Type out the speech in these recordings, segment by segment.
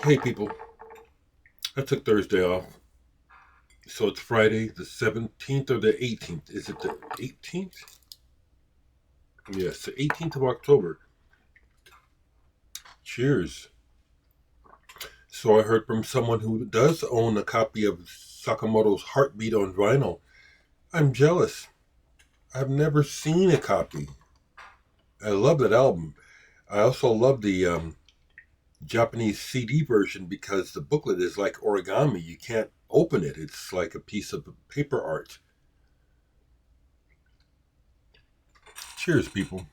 Hey people, I took Thursday off. So it's Friday the 17th or the 18th. Is it the 18th? Yes, the 18th of October. Cheers. So I heard from someone who does own a copy of Sakamoto's Heartbeat on vinyl. I'm jealous. I've never seen a copy. I love that album. I also love the Japanese CD version because the booklet is like origami. You can't open it. It's like a piece of paper art. Cheers, people.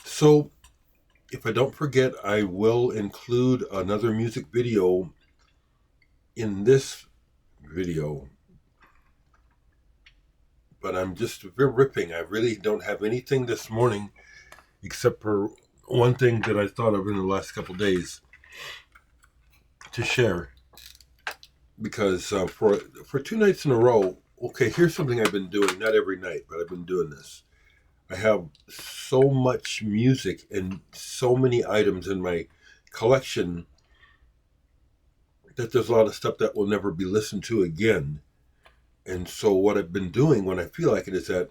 So, if I don't forget, I will include another music video in this video. But I'm just ripping. I really don't have anything this morning except for one thing that I thought of in the last couple of days to share. Because for 2 nights in a row, okay, here's something I've been doing. Not every night, but I've been doing this. I have so much music and so many items in my collection that there's a lot of stuff that will never be listened to again. And so what I've been doing when I feel like it is that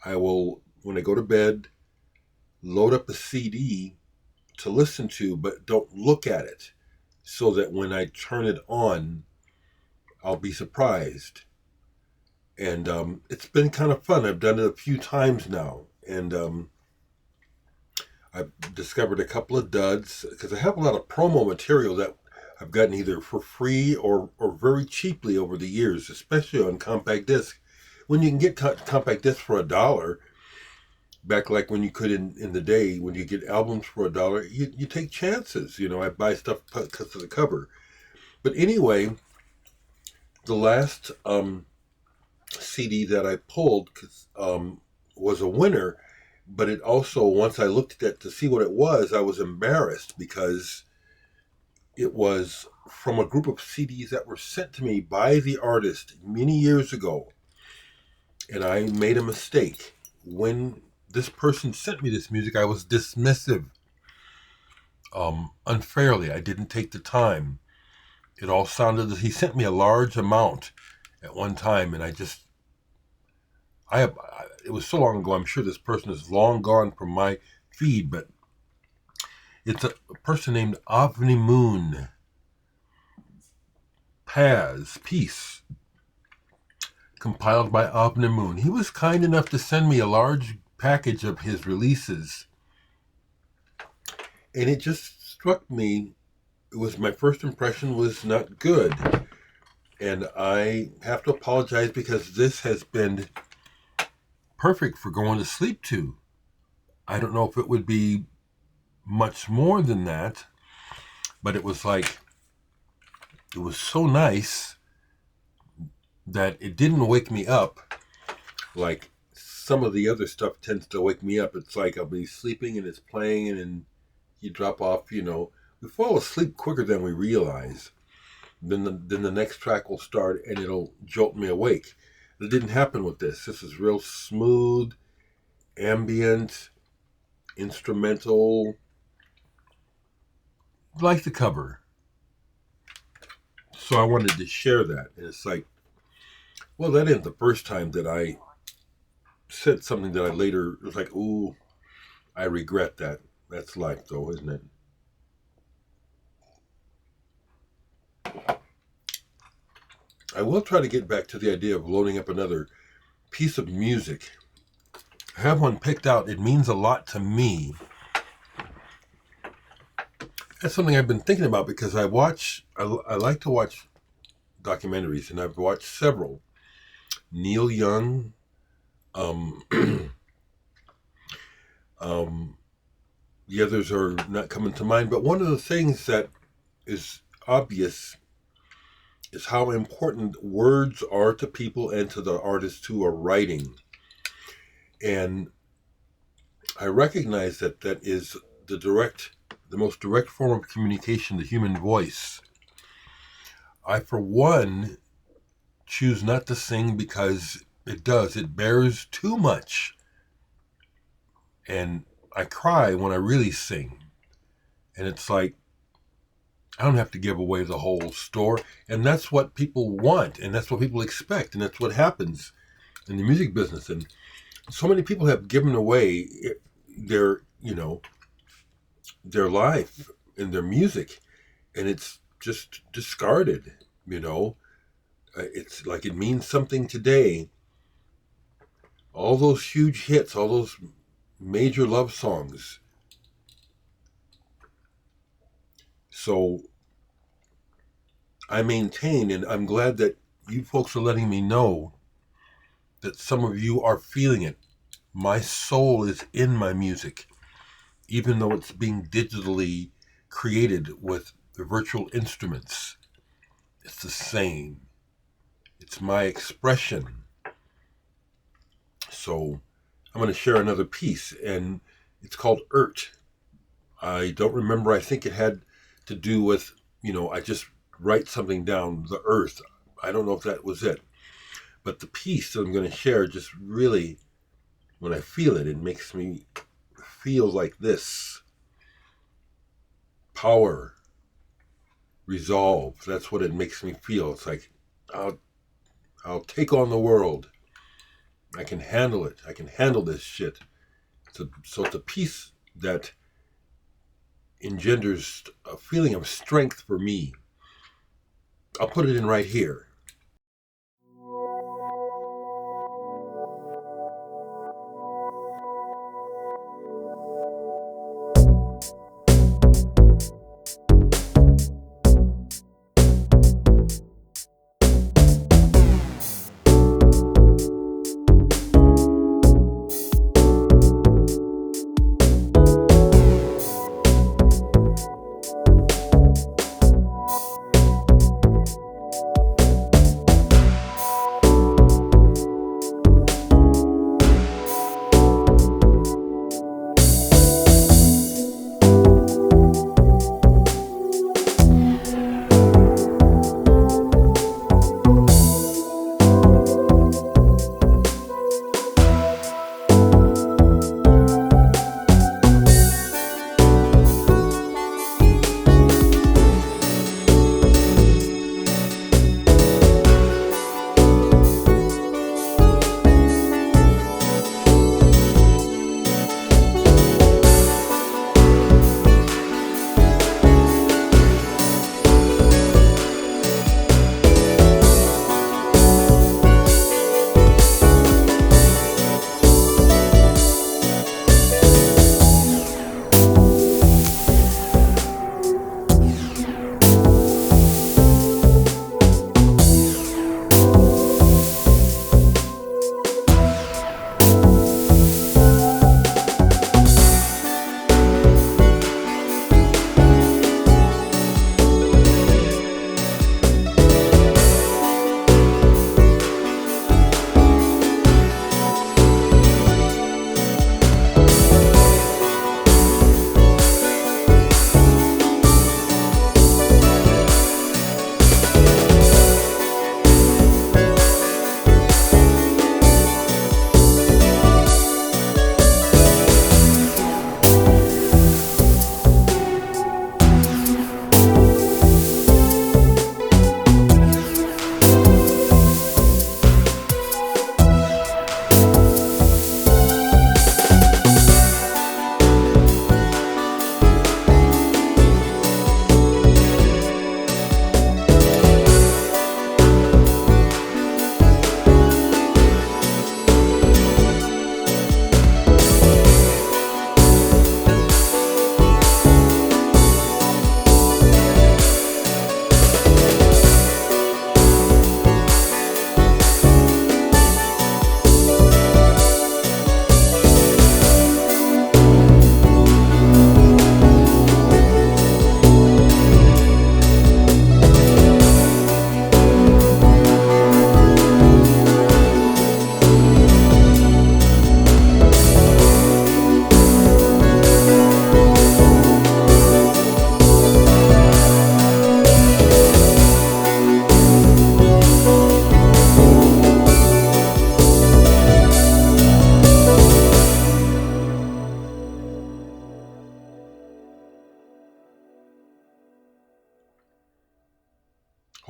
I will, when I go to bed, load up a CD to listen to, but don't look at it, so that when I turn it on, I'll be surprised. And it's been kind of fun. I've done it a few times now. And I've discovered a couple of duds because I have a lot of promo material that I've gotten either for free or very cheaply over the years, especially on compact disc. When you can get compact disc for $1, back like when you could in the day, when you get albums for $1, you take chances. You know, I buy stuff because of the cover. But anyway, the last CD that I pulled was a winner, but it also, once I looked at it to see what it was, I was embarrassed because it was from a group of CDs that were sent to me by the artist many years ago. And I made a mistake. When this person sent me this music, I was dismissive. Unfairly. I didn't take the time. It all sounded, he sent me a large amount at one time, and it was so long ago, I'm sure this person is long gone from my feed, but it's a person named Avni Moon. Peace, compiled by Avni Moon. He was kind enough to send me a large package of his releases. And it just struck me, my first impression was not good. And I have to apologize because this has been perfect for going to sleep to. I don't know if it would be much more than that, but it was so nice that it didn't wake me up like some of the other stuff tends to wake me up. It's like I'll be sleeping and it's playing and then you drop off, we fall asleep quicker than we realize. Then the next track will start and it'll jolt me awake. It didn't happen with this. This is real smooth, ambient, instrumental, like the cover. So I wanted to share that. And it's like, well, that ain't the first time that I said something that I later was like, ooh, I regret that. That's life, though, isn't it? I will try to get back to the idea of loading up another piece of music. I have one picked out. It means a lot to me. That's something I've been thinking about because I like to watch documentaries, and I've watched several. Neil Young, the others are not coming to mind, but one of the things that is obvious is how important words are to people and to the artists who are writing. And I recognize that is the most direct form of communication, the human voice. I, for one, choose not to sing because it bears too much And I cry when I really sing. And it's like, I don't have to give away the whole store. And that's what people want. And that's what people expect. And that's what happens in the music business. And so many people have given away their, their life and their music. And it's just discarded, It's like it means something today. All those huge hits, all those major love songs. So I maintain, and I'm glad that you folks are letting me know that some of you are feeling it. My soul is in my music, even though it's being digitally created with the virtual instruments. It's the same. It's my expression. So I'm going to share another piece, and it's called I don't remember. I think it had to do with, I just write something down, the earth. I don't know if that was it. But the piece that I'm going to share just really, when I feel it, it makes me feel like this. Power, resolve. That's what it makes me feel. It's like, I'll take on the world. I can handle it. I can handle this shit. So it's a piece that engenders a feeling of strength for me. I'll put it in right here.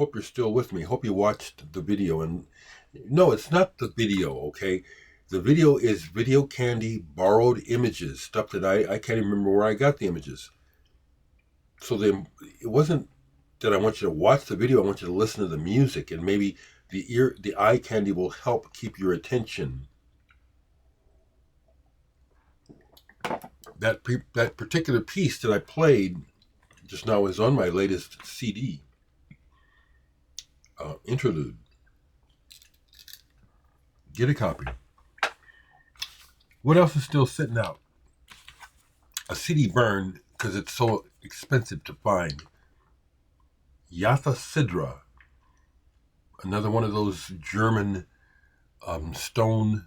hope you're still with me. Hope you watched the video. And no, it's not the video, okay? The video is Video Candy borrowed images, stuff that I can't even remember where I got the images. So it wasn't that I want you to watch the video. I want you to listen to the music, and maybe the eye candy will help keep your attention. That particular piece that I played just now is on my latest CD, Interlude. Get a copy. What else is still sitting out? A CD burned because it's so expensive to find. Yatha Sidra, another one of those German stone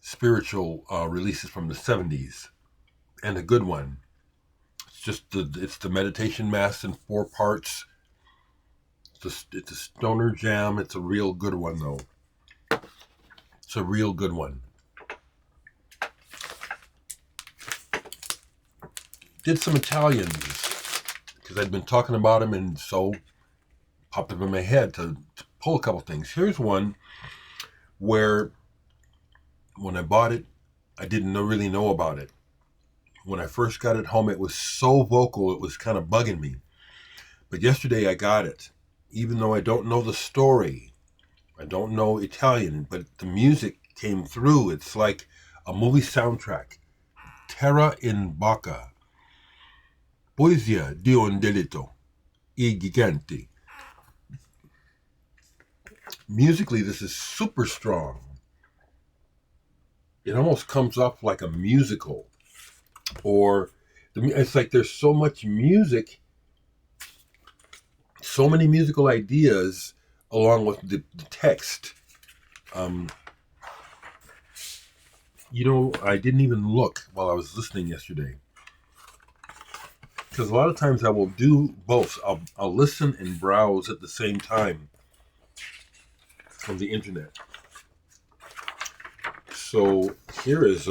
spiritual releases from the 70s, and a good one. It's the meditation mass in 4 parts. It's a stoner jam. It's a real good one, though. It's a real good one. Did some Italians because I'd been talking about them, and so popped up in my head to pull a couple things. Here's one where when I bought it, I didn't really know about it. When I first got it home, it was so vocal, it was kind of bugging me. But yesterday I got it. Even though I don't know the story, I don't know Italian, but the music came through. It's like a movie soundtrack. Terra in Bocca. Poesia di un delitto. I giganti. Musically, this is super strong. It almost comes off like a musical. Or it's like there's so much music, so many musical ideas along with the text. I didn't even look while I was listening yesterday. Because a lot of times I will do both. I'll listen and browse at the same time from the internet. So here is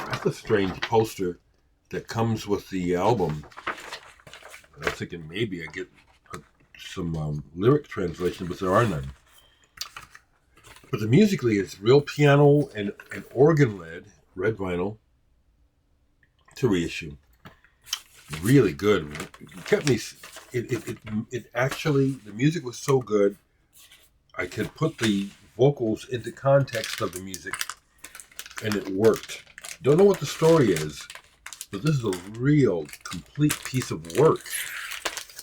that's a strange poster that comes with the album. I was thinking maybe I get some lyric translation, but there are none. But the musically, it's real piano and organ led, red vinyl, to reissue. Really good. It kept me. It actually, the music was so good. I could put the vocals into context of the music, and it worked. Don't know what the story is, but this is a real complete piece of work.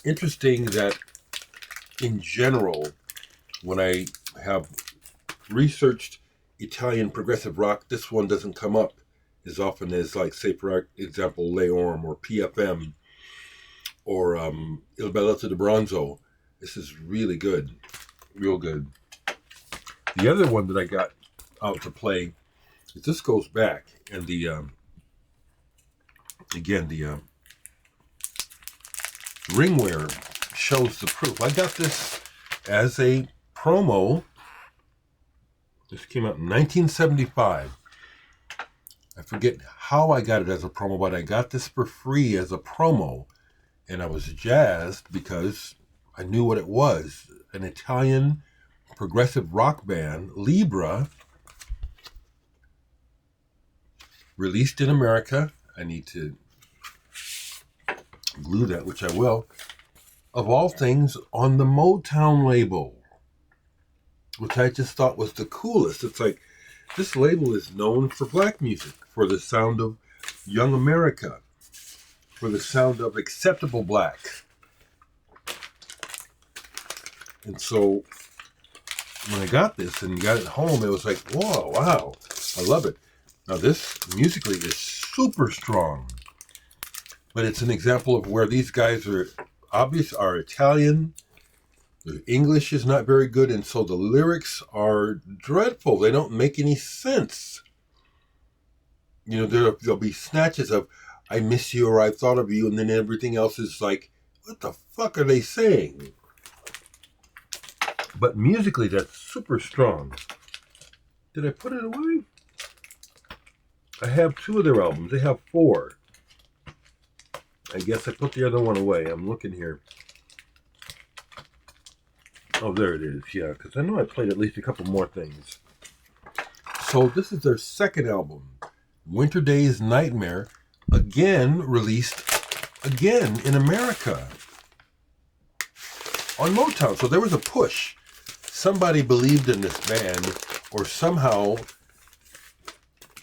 Interesting that in general, when I have researched Italian progressive rock, this one doesn't come up as often as, like, say, for example, Le Orme or PFM or Il Balletto di Bronzo. This is really good, real good. The other one that I got out to play, this goes back, and the ringware shows the proof. I got this as a promo. This came out in 1975. I forget how I got it as a promo, but I got this for free as a promo, and I was jazzed because I knew what it was. An Italian progressive rock band, Libra, released in America. I need to glue that, which I will. Of all things, on the Motown label, which I just thought was the coolest. It's like, this label is known for black music, for the sound of young America, for the sound of acceptable black. And so when I got this and got it home, it was like, whoa, wow, I love it. Now this musically is super strong, but it's an example of where these guys are Italian. The English is not very good, and so the lyrics are dreadful. They don't make any sense. There'll be snatches of, I miss you or I thought of you, and then everything else is like, what the fuck are they saying? But musically, that's super strong. Did I put it away? I have 2 of their albums. They have 4. I guess I put the other one away. I'm looking here. Oh, there it is. Yeah, because I know I played at least a couple more things. So this is their second album, Winter Days Nightmare, again released again in America on Motown. So there was a push. Somebody believed in this band, or somehow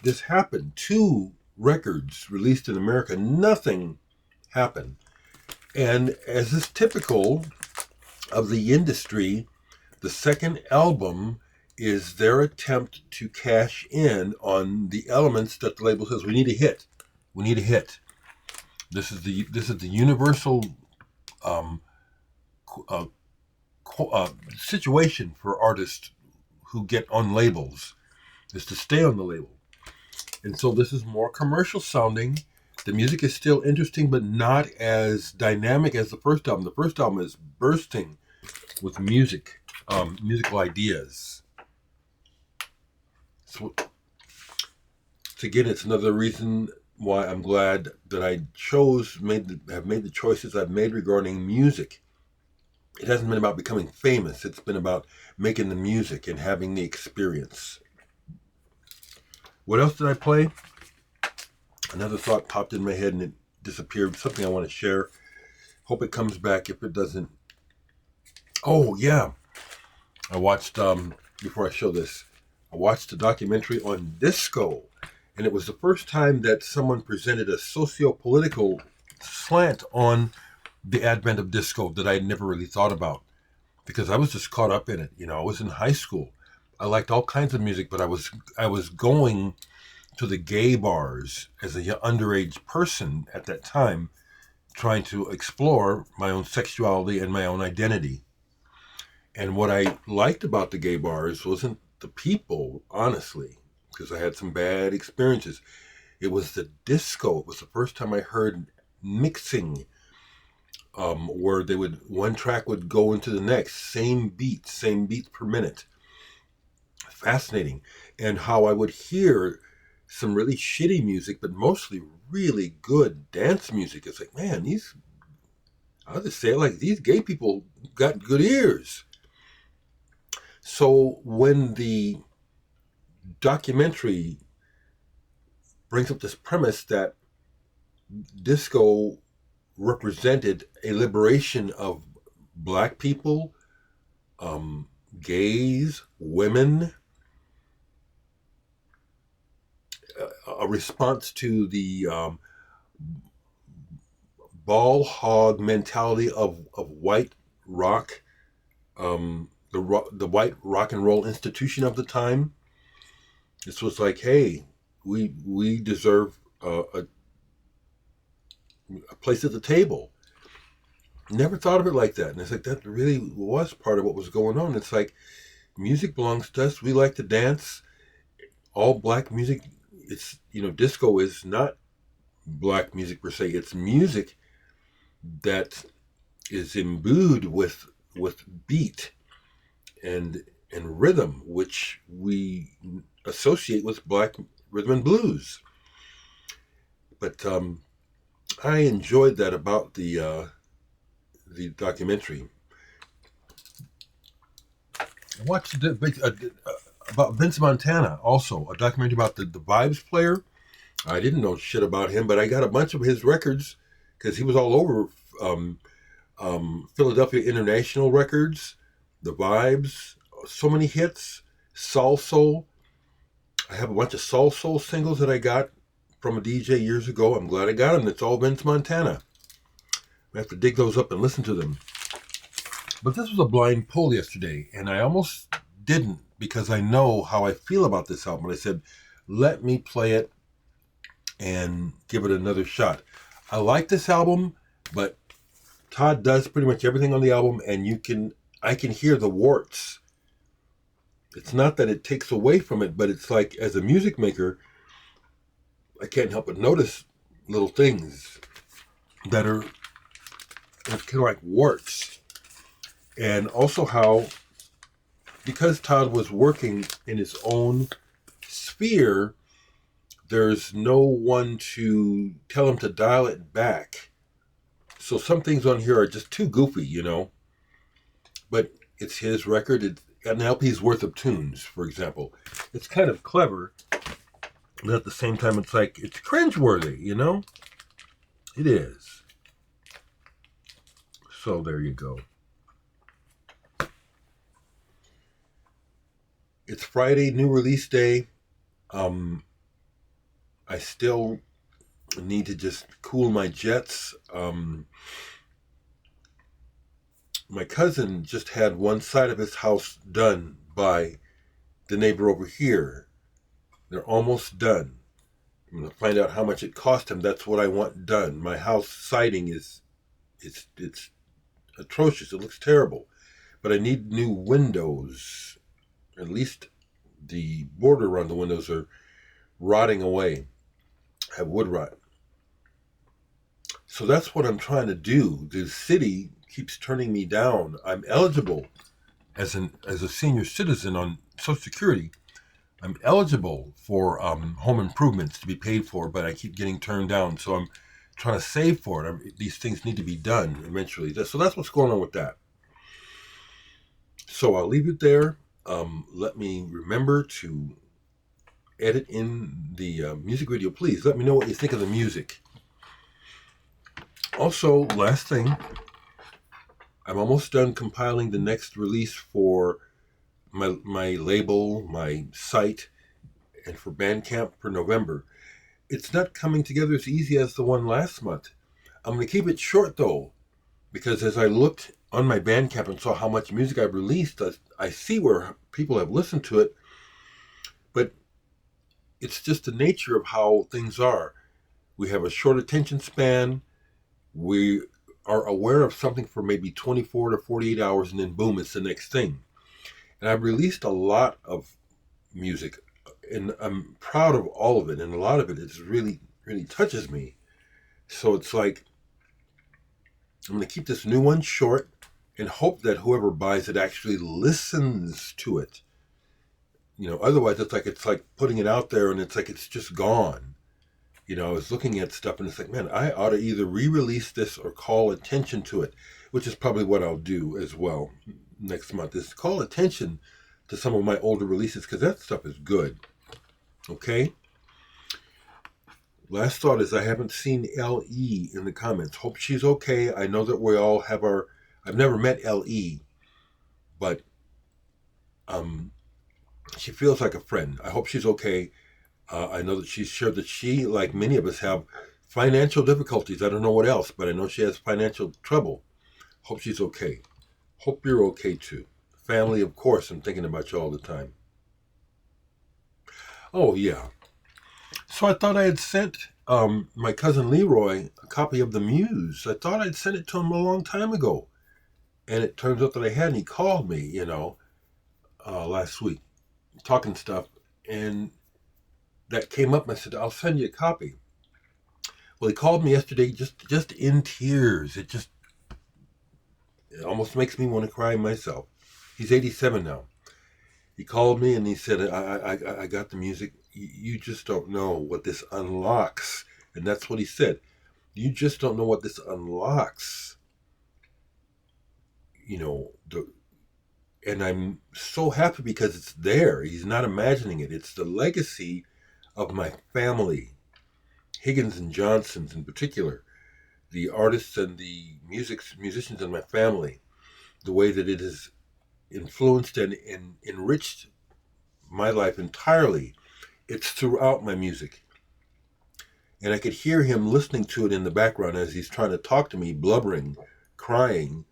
this happened. 2 records released in America, nothing happened. And as is typical of the industry, the second album is their attempt to cash in on the elements that the label says, we need a hit. We need a hit. This is the universal situation for artists who get on labels, is to stay on the label. And so this is more commercial sounding. The music is still interesting, but not as dynamic as the first album. The first album is bursting with musical ideas. So again, it's another reason why I'm glad that I have made the choices I've made regarding music. It hasn't been about becoming famous. It's been about making the music and having the experience. What else did I play? Another thought popped in my head and it disappeared. Something I want to share. Hope it comes back. If it doesn't. Oh, yeah. I watched, before I show this, I watched a documentary on disco. And it was the first time that someone presented a socio-political slant on the advent of disco that I had never really thought about. Because I was just caught up in it. You know, I was in high school. I liked all kinds of music, but I was going to the gay bars as a underage person at that time, trying to explore my own sexuality and my own identity. And what I liked about the gay bars wasn't the people, honestly, because I had some bad experiences. It was the disco. It was the first time I heard mixing, where one track would go into the next, same beats per minute. Fascinating. And how I would hear some really shitty music, but mostly really good dance music. It's like, man, I'll just say it like these gay people got good ears. So when the documentary brings up this premise that disco represented a liberation of black people, gays, women, a response to the ball hog mentality of white rock, the white rock and roll institution of the time. This was like, hey, we deserve a place at the table. Never thought of it like that. And it's like, that really was part of what was going on. It's like, music belongs to us. We like to dance. All black music, it's, disco is not black music per se. It's music that is imbued with beat and rhythm, which we associate with black rhythm and blues. But I enjoyed that about the documentary. I watched about Vince Montana, also a documentary about the Vibes player. I didn't know shit about him, but I got a bunch of his records because he was all over Philadelphia International Records, the Vibes, so many hits, Soul Soul. I have a bunch of Soul Soul singles that I got from a DJ years ago. I'm glad I got them. It's all Vince Montana. I have to dig those up and listen to them. But this was a blind pull yesterday, and I almost didn't because I know how I feel about this album. And I said, let me play it and give it another shot. I like this album, but Todd does pretty much everything on the album, and I can hear the warts. It's not that it takes away from it, but it's like, as a music maker, I can't help but notice little things that are kind of like warts. And also how, because Todd was working in his own sphere, there's no one to tell him to dial it back So some things on here are just too goofy, you know. But it's his record. It's an LP's worth of tunes, for example. It's kind of clever, but at the same time, it's like, it's cringeworthy, you know? It is. So there you go. It's Friday, new release day. I still need to just cool my jets. My cousin just had one side of his house done by the neighbor over here. They're almost done. I'm going to find out how much it cost him. That's what I want done. My house siding is it's atrocious. It looks terrible. But I need new windows. At least the border around the windows are rotting away. Have wood rot. So that's what I'm trying to do. The city keeps turning me down. I'm eligible as a senior citizen on Social Security. I'm eligible for home improvements to be paid for, but I keep getting turned down. So I'm trying to save for it. These things need to be done eventually. So that's what's going on with that. So I'll leave it there. Let me remember to edit in the music video. Please let me know what you think of the music. Also, last thing, I'm almost done compiling the next release for my label, my site, and for Bandcamp for November. It's not coming together as easy as the one last month. I'm going to keep it short though, because as I looked on my Bandcamp and saw how much music I've released, I see where people have listened to it, but it's just the nature of how things are. We have a short attention span. We are aware of something for maybe 24 to 48 hours, and then boom, it's the next thing. And I've released a lot of music, and I'm proud of all of it, and a lot of it is really, really touches me. So it's like, I'm going to keep this new one short and hope that whoever buys it actually listens to it. You know, otherwise it's like putting it out there and it's like it's just gone. You know, I was looking at stuff and it's like, man, I ought to either re-release this or call attention to it, which is probably what I'll do as well next month, is call attention to some of my older releases, because that stuff is good. Okay? Last thought is I haven't seen L.E. in the comments. Hope she's okay. I know that we all have our... I've never met L.E., but she feels like a friend. I hope she's okay. I know that she's shared that she, like many of us, have financial difficulties. I don't know what else, but I know she has financial trouble. Hope she's okay. Hope you're okay too. Family, of course, I'm thinking about you all the time. Oh, yeah. So I thought I had sent my cousin Leroy a copy of The Muse. I thought I'd sent it to him a long time ago. And it turns out that I hadn't. He called me, last week, talking stuff. And that came up, and I said, I'll send you a copy. Well, he called me yesterday just in tears. It almost makes me want to cry myself. He's 87 now. He called me and he said, I got the music. You just don't know what this unlocks. And that's what he said. You just don't know what this unlocks. You know, and I'm so happy because it's there. He's not imagining it. It's the legacy of my family, Higgins and Johnsons in particular, the artists and the musicians in my family, the way that it has influenced and enriched my life entirely. It's throughout my music. And I could hear him listening to it in the background as he's trying to talk to me, blubbering, crying,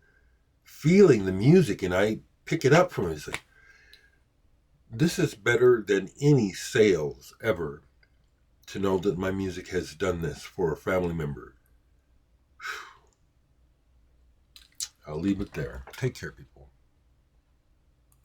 feeling the music, and I pick it up from him. He's like, this is better than any sales ever, to know that my music has done this for a family member. I'll leave it there. Take care, people.